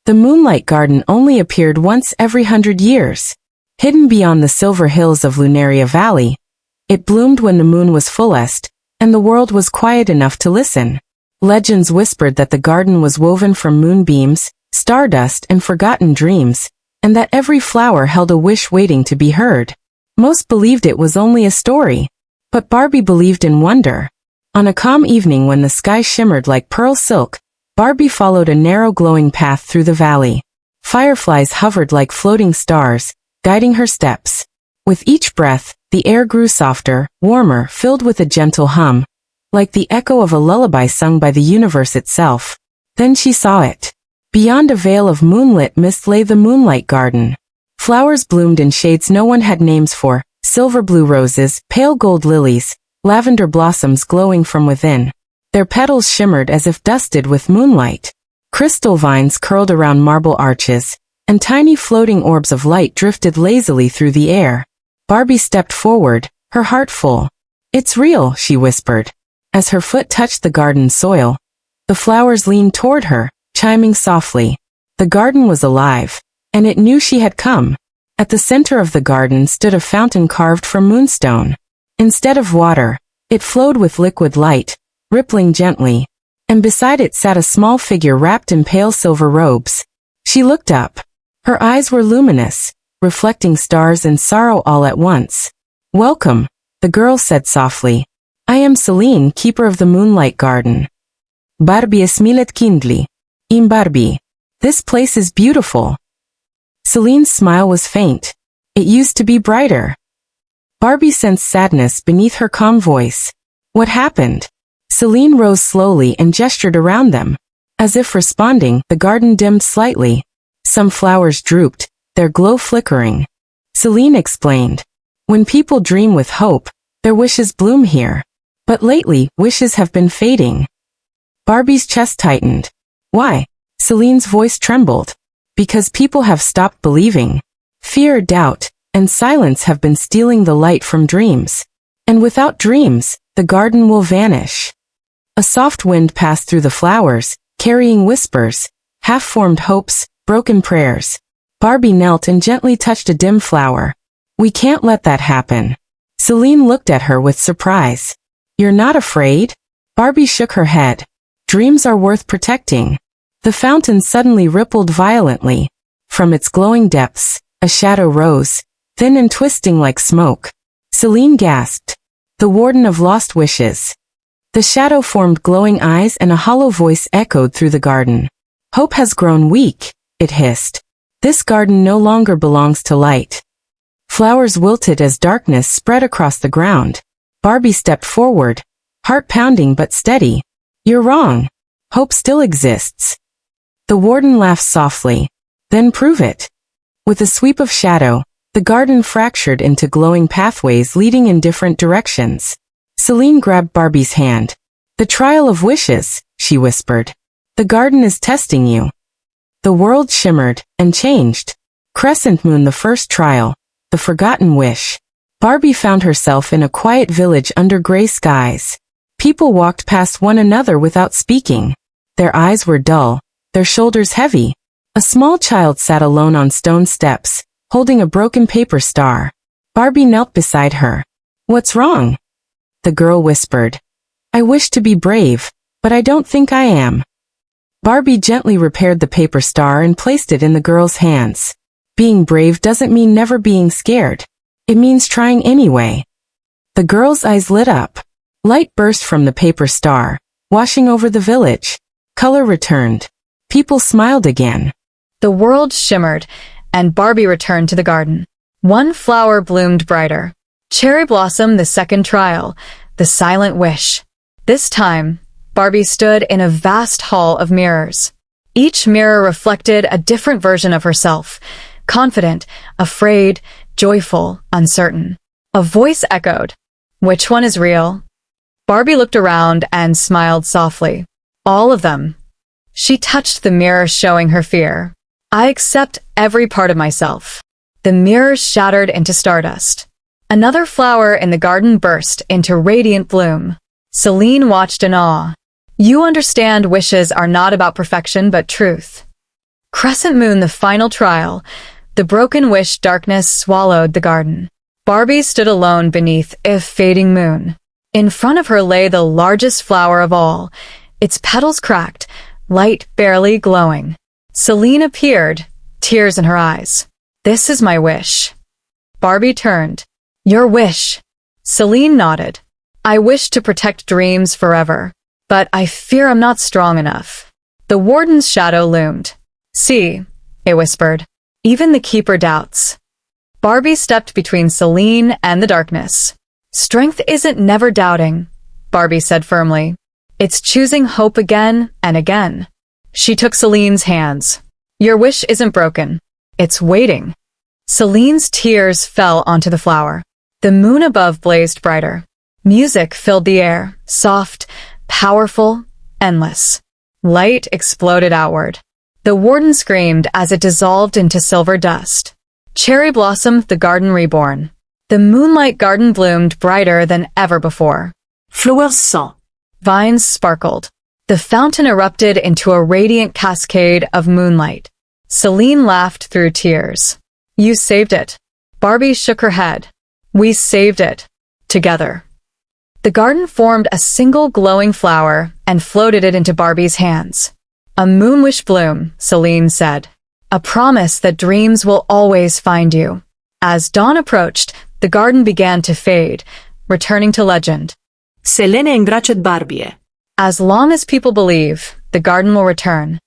The Moonlight Garden only appeared once every 100 years. Hidden beyond the silver hills of Lunaria Valley, it bloomed when the moon was fullest, and the world was quiet enough to listen. Legends whispered that the garden was woven from moonbeams, stardust, and forgotten dreams, and that every flower held a wish waiting to be heard. Most believed it was only a story, but Barbie believed in wonder. On a calm evening when the sky shimmered like pearl silk, Barbie followed a narrow glowing path through the valley. Fireflies hovered like floating stars, guiding her steps. With each breath, the air grew softer, warmer, filled with a gentle hum, like the echo of a lullaby sung by the universe itself. Then she saw it. Beyond a veil of moonlit mist lay the Moonlight Garden. Flowers bloomed in shades no one had names for, silver blue roses, pale gold lilies, lavender blossoms glowing from within. Their petals shimmered as if dusted with moonlight. Crystal vines curled around marble arches, and tiny floating orbs of light drifted lazily through the air. Barbie stepped forward, her heart full. "It's real," she whispered. As her foot touched the garden soil, the flowers leaned toward her, chiming softly. The garden was alive, and it knew she had come. At the center of the garden stood a fountain carved from moonstone. Instead of water, it flowed with liquid light, rippling gently, and beside it sat a small figure wrapped in pale silver robes. She looked up. Her eyes were luminous, reflecting stars and sorrow all at once. "Welcome," the girl said softly. "I am Celine, keeper of the Moonlight Garden. Barbie es milet kindly. Im Barbie. This place is beautiful." Celine's smile was faint. It used to be brighter. Barbie sensed sadness beneath her calm voice. "What happened?" Celine rose slowly and gestured around them. As if responding, the garden dimmed slightly. Some flowers drooped, their glow flickering. Celine explained. "When people dream with hope, their wishes bloom here. But lately, wishes have been fading." Barbie's chest tightened. "Why?" Celine's voice trembled. "Because people have stopped believing. Fear, doubt, and silence have been stealing the light from dreams. And without dreams, the garden will vanish." A soft wind passed through the flowers, carrying whispers, half-formed hopes, broken prayers. Barbie knelt and gently touched a dim flower. "We can't let that happen." Celine looked at her with surprise. "You're not afraid?" Barbie shook her head. "Dreams are worth protecting." The fountain suddenly rippled violently. From its glowing depths, a shadow rose, thin and twisting like smoke. Celine gasped. "The Warden of Lost Wishes." The shadow formed glowing eyes and a hollow voice echoed through the garden. "Hope has grown weak," it hissed. "This garden no longer belongs to light." Flowers wilted as darkness spread across the ground. Barbie stepped forward, heart pounding but steady. "You're wrong. Hope still exists." The warden laughed softly. "Then prove it." With a sweep of shadow, the garden fractured into glowing pathways leading in different directions. Celine grabbed Barbie's hand. "The trial of wishes," she whispered. "The garden is testing you." The world shimmered and changed. Crescent moon, the first trial, the forgotten wish. Barbie found herself in a quiet village under gray skies. People walked past one another without speaking. Their eyes were dull, their shoulders heavy. A small child sat alone on stone steps, holding a broken paper star. Barbie knelt beside her. "What's wrong?" The girl whispered. "I wish to be brave, but I don't think I am." Barbie gently repaired the paper star and placed it in the girl's hands. Being brave doesn't mean never being scared. It means trying anyway. The girl's eyes lit up. Light burst from the paper star, washing over the village. Color returned. People smiled again. The world shimmered, and Barbie returned to the garden. One flower bloomed brighter. Cherry Blossom, the second trial, the silent wish. This time, Barbie stood in a vast hall of mirrors. Each mirror reflected a different version of herself, confident, afraid, joyful, uncertain. A voice echoed, "Which one is real?" Barbie looked around and smiled softly. "All of them." She touched the mirror, showing her fear. "I accept every part of myself." The mirror shattered into stardust. Another flower in the garden burst into radiant bloom. Celine watched in awe. "You understand wishes are not about perfection but truth." Crescent moon, the final trial. The broken wish darkness swallowed the garden. Barbie stood alone beneath a fading moon. In front of her lay the largest flower of all, its petals cracked, light barely glowing. Celine appeared, tears in her eyes. "This is my wish." Barbie turned. "Your wish." Celine nodded. "I wish to protect dreams forever, but I fear I'm not strong enough." The warden's shadow loomed. "See," it whispered, "even the keeper doubts." Barbie stepped between Celine and the darkness. "Strength isn't never doubting," Barbie said firmly. "It's choosing hope again and again." She took Celine's hands. "Your wish isn't broken. It's waiting." Celine's tears fell onto the flower. The moon above blazed brighter. Music filled the air, soft, powerful, endless. Light exploded outward. The warden screamed as it dissolved into silver dust. Cherry blossomed the garden reborn. The Moonlight Garden bloomed brighter than ever before. Flowers sang. Vines sparkled. The fountain erupted into a radiant cascade of moonlight. Celine laughed through tears. "You saved it." Barbie shook her head. "We saved it. Together." The garden formed a single glowing flower and floated it into Barbie's hands. "A moonwish bloom," Celine said. "A promise that dreams will always find you." As dawn approached, the garden began to fade, returning to legend. Selene îngraciat Barbie. As long as people believe, the garden will return.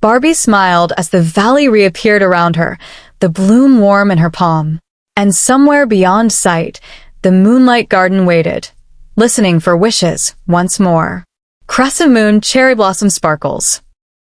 Barbie smiled as the valley reappeared around her, the bloom warm in her palm. And somewhere beyond sight, the Moonlight Garden waited, listening for wishes once more. Crescent moon cherry blossom sparkles.